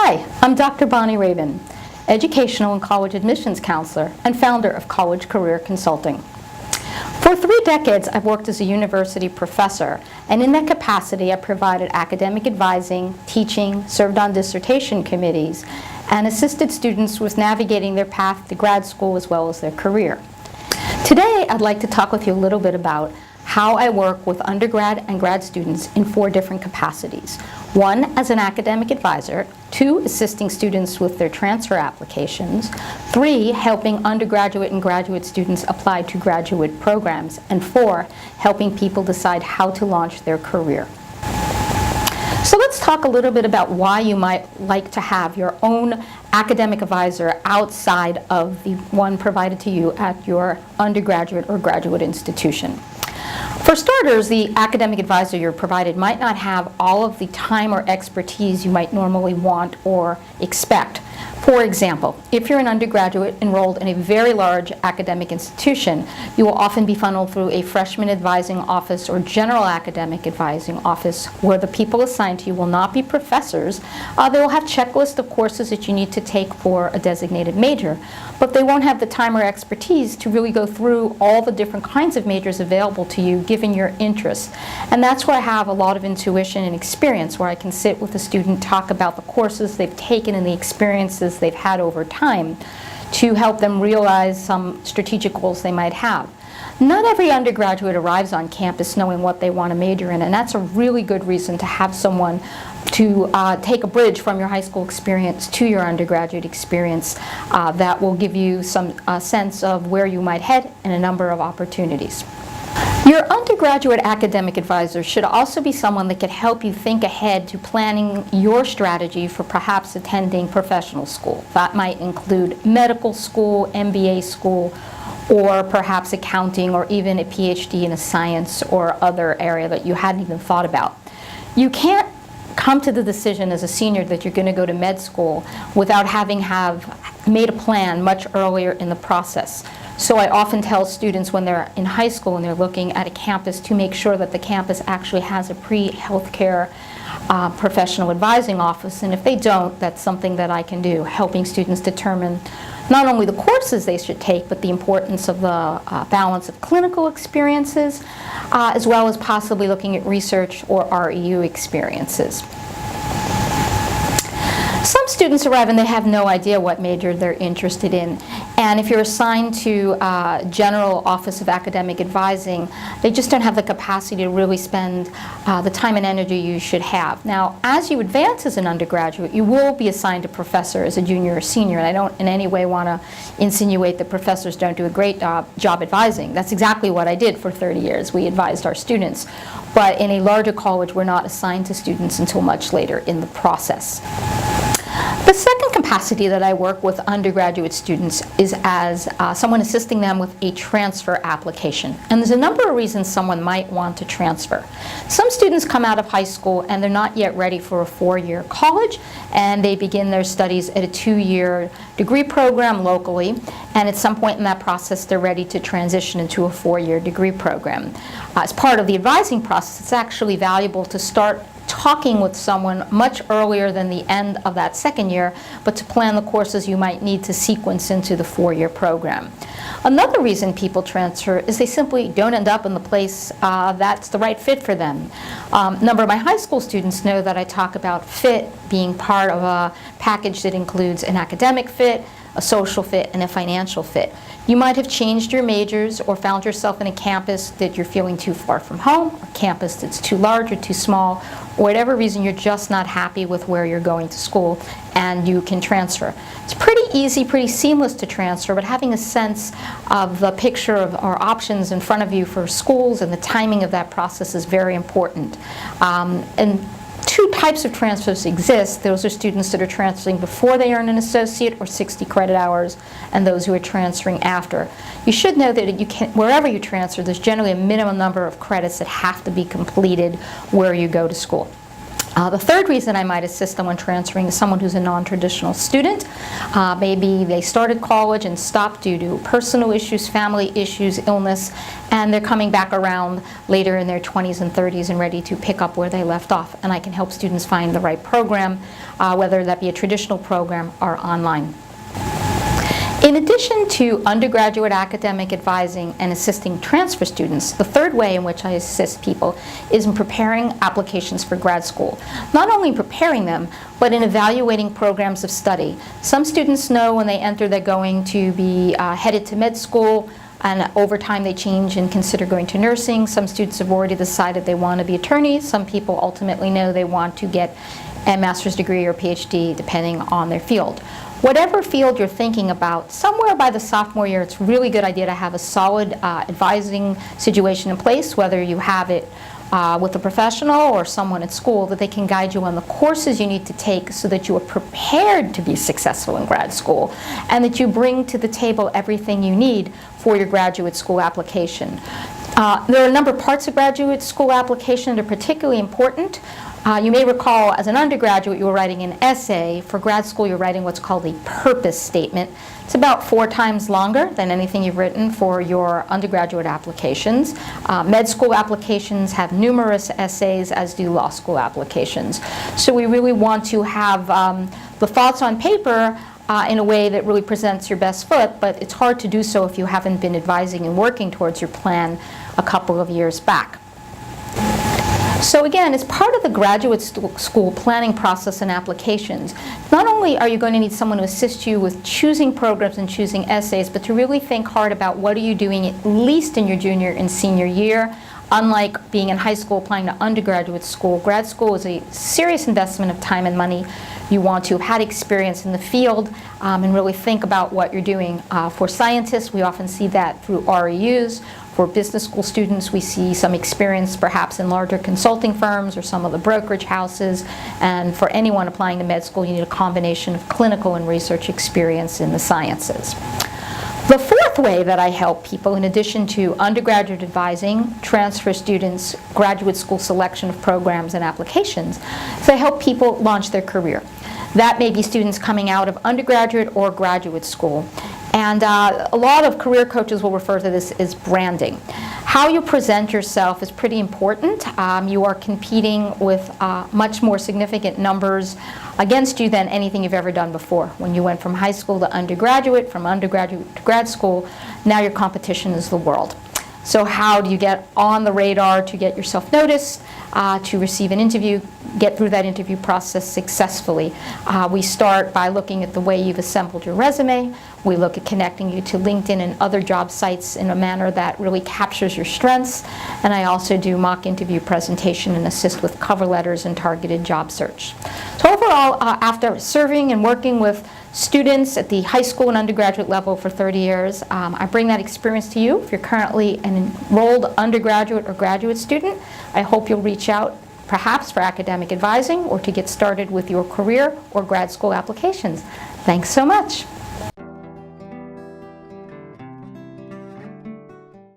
Hi, I'm Dr. Bonnie Rabin, Educational and College Admissions Counselor and founder of College Career Consulting. For 3 decades, I've worked as a university professor, and in that capacity, I provided academic advising, teaching, served on dissertation committees, and assisted students with navigating their path to grad school as well as their career. Today, I'd like to talk with you a little bit about how I work with undergrad and grad students in 4 different capacities. 1, as an academic advisor. 2, assisting students with their transfer applications. 3, helping undergraduate and graduate students apply to graduate programs. And 4, helping people decide how to launch their career. So let's talk a little bit about why you might like to have your own academic advisor outside of the one provided to you at your undergraduate or graduate institution. For starters, the academic advisor you're provided might not have all of the time or expertise you might normally want or expect. For example, if you're an undergraduate enrolled in a very large academic institution, you will often be funneled through a freshman advising office or general academic advising office where the people assigned to you will not be professors. They will have checklists of courses that you need to take for a designated major, but they won't have the time or expertise to really go through all the different kinds of majors available to you given your interests. And that's where I have a lot of intuition and experience, where I can sit with a student, talk about the courses they've taken and the experiences they've had over time to help them realize some strategic goals they might have. Not every undergraduate arrives on campus knowing what they want to major in, and that's a really good reason to have someone to take a bridge from your high school experience to your undergraduate experience that will give you some sense of where you might head and a number of opportunities. Your undergraduate academic advisor should also be someone that can help you think ahead to planning your strategy for perhaps attending professional school. That might include medical school, MBA school, or perhaps accounting, or even a PhD in a science or other area that you hadn't even thought about. You can't come to the decision as a senior that you're going to go to med school without having made a plan much earlier in the process. So I often tell students when they're in high school and they're looking at a campus to make sure that the campus actually has a pre-healthcare professional advising office, and if they don't, that's something that I can do, helping students determine not only the courses they should take, but the importance of the balance of clinical experiences, as well as possibly looking at research or REU experiences. Some students arrive and they have no idea what major they're interested in. And if you're assigned to General Office of Academic Advising, they just don't have the capacity to really spend the time and energy you should have. Now, as you advance as an undergraduate, you will be assigned a professor as a junior or senior. And I don't in any way want to insinuate that professors don't do a great job advising. That's exactly what I did for 30 years. We advised our students. But in a larger college, we're not assigned to students until much later in the process. The second capacity that I work with undergraduate students is as someone assisting them with a transfer application. And there's a number of reasons someone might want to transfer. Some students come out of high school and they're not yet ready for a 4-year college, and they begin their studies at a 2-year degree program locally, and at some point in that process they're ready to transition into a 4-year degree program. As part of the advising process, it's actually valuable to start talking with someone much earlier than the end of that 2nd year, but to plan the courses you might need to sequence into the 4-year program. Another reason people transfer is they simply don't end up in the place that's the right fit for them. A number of my high school students know that I talk about fit being part of a package that includes an academic fit, a social fit, and a financial fit. You might have changed your majors or found yourself in a campus that you're feeling too far from home, a campus that's too large or too small, or whatever reason you're just not happy with where you're going to school, and you can transfer. It's pretty easy, pretty seamless to transfer, but having a sense of the picture of our options in front of you for schools and the timing of that process is very important. And 2 types of transfers exist. Those are students that are transferring before they earn an associate or 60 credit hours, and those who are transferring after. You should know that wherever you transfer, there's generally a minimum number of credits that have to be completed where you go to school. The third reason I might assist someone transferring is someone who's a non-traditional student. Maybe they started college and stopped due to personal issues, family issues, illness, and they're coming back around later in their 20s and 30s and ready to pick up where they left off. And I can help students find the right program, whether that be a traditional program or online. In addition to undergraduate academic advising and assisting transfer students, the third way in which I assist people is in preparing applications for grad school. Not only in preparing them, but in evaluating programs of study. Some students know when they enter they're going to be headed to med school, and over time they change and consider going to nursing. Some students have already decided they want to be attorneys. Some people ultimately know they want to get a master's degree or PhD, depending on their field. Whatever field you're thinking about, somewhere by the sophomore year, it's a really good idea to have a solid advising situation in place, whether you have it with a professional or someone at school, that they can guide you on the courses you need to take so that you are prepared to be successful in grad school, and that you bring to the table everything you need for your graduate school application. There are a number of parts of graduate school application that are particularly important. You may recall, as an undergraduate, you were writing an essay. For grad school, you're writing what's called a purpose statement. It's about 4 times longer than anything you've written for your undergraduate applications. Med school applications have numerous essays, as do law school applications. So we really want to have the thoughts on paper in a way that really presents your best foot, but it's hard to do so if you haven't been advising and working towards your plan a couple of years back. So again, as part of the graduate school planning process and applications, not only are you going to need someone to assist you with choosing programs and choosing essays, but to really think hard about what are you doing at least in your junior and senior year. Unlike being in high school applying to undergraduate school, grad school is a serious investment of time and money. You want to have had experience in the field and really think about what you're doing. For scientists, we often see that through REUs. For business school students, we see some experience perhaps in larger consulting firms or some of the brokerage houses. And for anyone applying to med school, you need a combination of clinical and research experience in the sciences. The fourth way that I help people, in addition to undergraduate advising, transfer students, graduate school selection of programs and applications, is I help people launch their career. That may be students coming out of undergraduate or graduate school. And a lot of career coaches will refer to this as branding. How you present yourself is pretty important. You are competing with much more significant numbers against you than anything you've ever done before. When you went from high school to undergraduate, from undergraduate to grad school, now your competition is the world. So how do you get on the radar to get yourself noticed, to receive an interview, get through that interview process successfully? We start by looking at the way you've assembled your resume. We look at connecting you to LinkedIn and other job sites in a manner that really captures your strengths. And I also do mock interview presentation and assist with cover letters and targeted job search. So overall, after serving and working with students at the high school and undergraduate level for 30 years, I bring that experience to you. If you're currently an enrolled undergraduate or graduate student, I hope you'll reach out perhaps for academic advising or to get started with your career or grad school applications. Thanks so much.